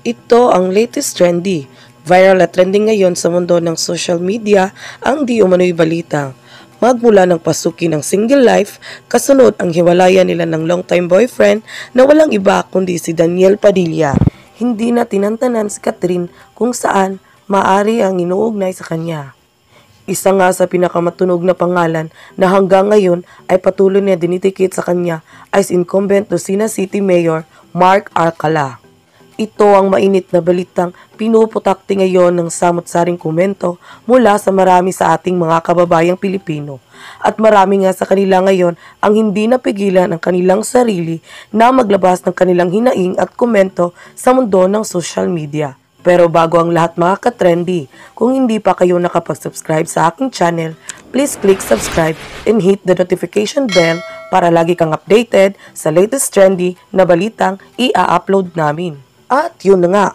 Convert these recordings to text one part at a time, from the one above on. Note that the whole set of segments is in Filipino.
Ito ang latest trendy. Viral at trending ngayon sa mundo ng social media ang di umano'y balita. Magmula ng pasuki ng single life, kasunod ang hiwalayan nila ng long-time boyfriend na walang iba kundi si Daniel Padilla. Hindi na tinantanan si Catherine kung saan maari ang inuugnay sa kanya. Isa nga sa pinakamatunog na pangalan na hanggang ngayon ay patuloy na dinitikit sa kanya ay si incumbent Lucena City Mayor Mark Alcala. Ito ang mainit na balitang pinuputakti ngayon ng samot-saring komento mula sa marami sa ating mga kababayang Pilipino. At marami nga sa kanila ngayon ang hindi napigilan ang kanilang sarili na maglabas ng kanilang hinaing at komento sa mundo ng social media. Pero bago ang lahat mga ka-trendy, kung hindi pa kayo nakapag-subscribe sa aking channel, please click subscribe and hit the notification bell para lagi kang updated sa latest trendy na balitang i-upload namin. At yun na nga,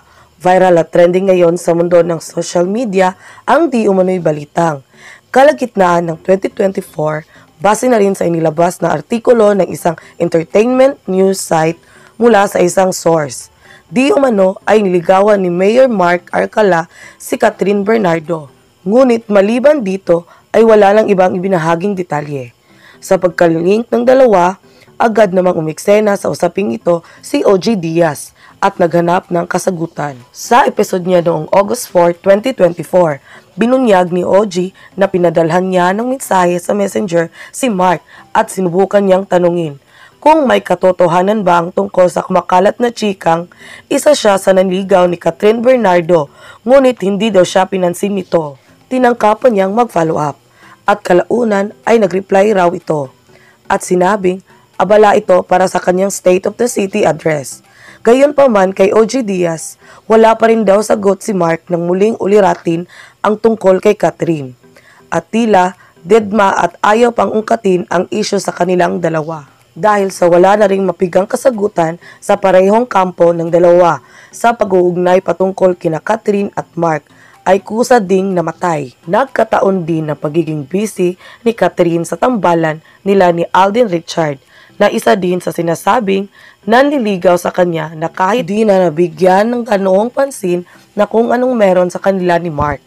viral at trending ngayon sa mundo ng social media ang di umano'y balitang. Kalagitnaan ng 2024, base na rin sa inilabas na artikulo ng isang entertainment news site mula sa isang source. Di umano ay niligawan ni Mayor Mark Alcala si Catherine Bernardo. Ngunit maliban dito ay wala lang ibang ibinahaging detalye. Sa pagkalink ng dalawa, agad namang umiksena sa usaping ito si OG Diaz at naghanap ng kasagutan. Sa episode niya noong August 4, 2024, binunyag ni OG na pinadalhan niya ng mensahe sa messenger si Mark at sinubukan niyang tanungin kung may katotohanan ba ang tungkol sa kumakalat na chikang isa siya sa nanligaw ni Catherine Bernardo, ngunit hindi daw siya pinansin nito. Tinangkapan niyang mag-follow up at kalaunan ay nag-reply raw ito at sinabing abala ito para sa kanyang State of the City address. Gayunpaman kay OG Diaz, wala pa rin daw sagot si Mark nang muling uliratin ang tungkol kay Catherine. At tila, dedma at ayaw pang ungkatin ang isyu sa kanilang dalawa. Dahil sa wala na ring mapigang kasagutan sa parehong kampo ng dalawa sa pag-uugnay patungkol kina Catherine at Mark, ay kusa ding namatay. Nagkataon din na pagiging busy ni Catherine sa tambalan nila ni Alden Richard, na isa din sa sinasabing nanliligaw sa kanya na kahit di na nabigyan ng ganoong pansin na kung anong meron sa kanila ni Mark.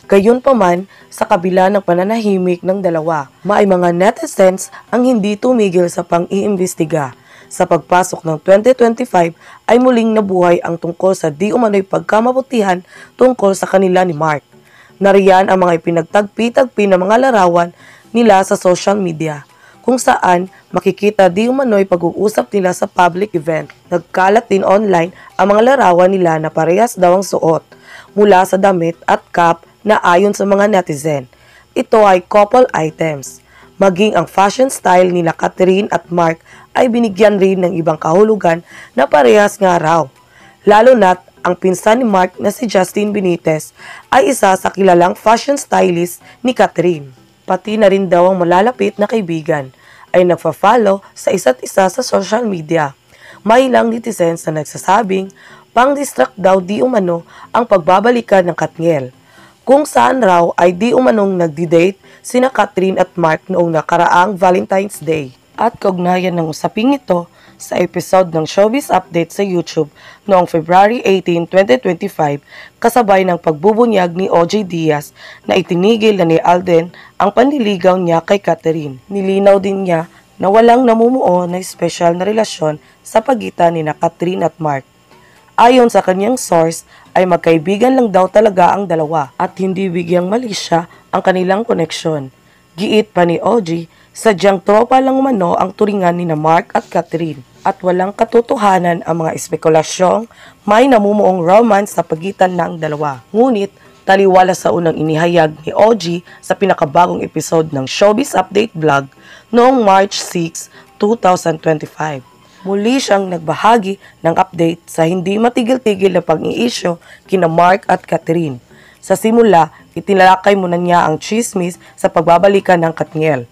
Gayunpaman, sa kabila ng pananahimik ng dalawa, may mga netizens ang hindi tumigil sa pang-iimbestiga. Sa pagpasok ng 2025 ay muling nabuhay ang tungkol sa di umano'y pagkamabutihan tungkol sa kanila ni Mark. Nariyan ang mga ipinagtagpi-tagpi ng mga larawan nila sa social media, kung saan makikita di umano'y pag-uusap nila sa public event. Nagkalat din online ang mga larawan nila na parehas daw ang suot, mula sa damit at cap na ayon sa mga netizen. Ito ay couple items. Maging ang fashion style nila Catherine at Mark ay binigyan rin ng ibang kahulugan na parehas nga raw. Lalo na't ang pinsan ni Mark na si Justin Benitez ay isa sa kilalang fashion stylist ni Catherine. Pati na rin daw ang malalapit na kaibigan ay nagfa-follow sa isa't isa sa social media. May ilang netizens na nagsasabing pang-distract daw di umano ang pagbabalikan ng Katniel, kung saan raw ay di umanong nagdi-date sina Catherine at Mark noong nakaraang Valentine's Day. At kaugnayan ng usaping ito sa episode ng Showbiz Update sa YouTube noong February 18, 2025, kasabay ng pagbubunyag ni OG Diaz na itinigil na ni Alden ang panliligaw niya kay Catherine. Nilinaw din niya na walang namumuo na espesyal na relasyon sa pagitan ni Catherine at Mark. Ayon sa kanyang source, ay magkaibigan lang daw talaga ang dalawa at hindi bigyang mali siya ang kanilang koneksyon. Giit pa ni OG, sadyang tropa lang umano ang turingan ni Mark at Catherine at walang katotohanan ang mga espekulasyong may namumuong romance sa pagitan ng dalawa. Ngunit, taliwala sa unang inihayag ni OG sa pinakabagong episode ng Showbiz Update vlog noong March 6, 2025. Muli siyang nagbahagi ng update sa hindi matigil-tigil na pag-i-issue kina Mark at Catherine. Sa simula, itinalakay muna niya ang chismis sa pagbabalikan ng Katniel.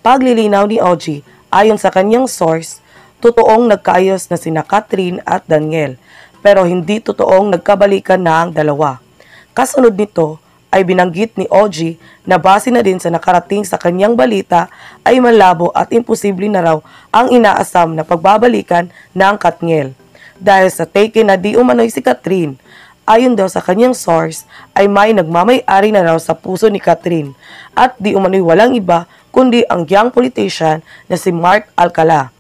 Paglilinaw ni OG, ayon sa kanyang source, totoong nagkaayos na sina Catherine at Daniel, pero hindi totoong nagkabalikan na ang dalawa. Kasunod nito, ay binanggit ni OG na base na din sa nakarating sa kanyang balita ay malabo at imposible na raw ang inaasam na pagbabalikan ng Katniel. dahil sa take na di umano'y si Catherine. Ayon daw sa kanyang source ay may nagmamay-ari na raw sa puso ni Catherine at di umano'y walang iba kundi ang young politician na si Mark Alcala.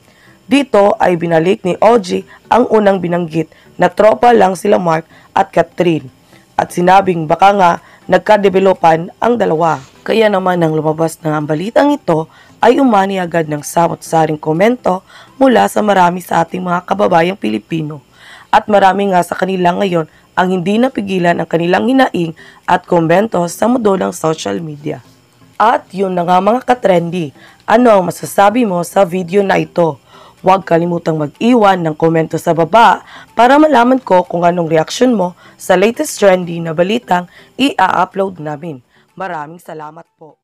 Dito ay binalik ni OG ang unang binanggit na tropa lang sila Mark at Catherine at sinabing baka nga nagkadevelopan ang dalawa. Kaya naman nang lumabas na ang balitang ito ay umani agad ng samot-saring komento mula sa marami sa ating mga kababayang Pilipino. At marami nga sa kanila ngayon ang hindi napigilan ang kanilang hinaing at komento sa mundo ng social media. At yun na nga mga katrendy, ano ang masasabi mo sa video na ito? Huwag kalimutang mag-iwan ng komento sa baba para malaman ko kung anong reaksyon mo sa latest trendy na balitang i-upload namin. Maraming salamat po.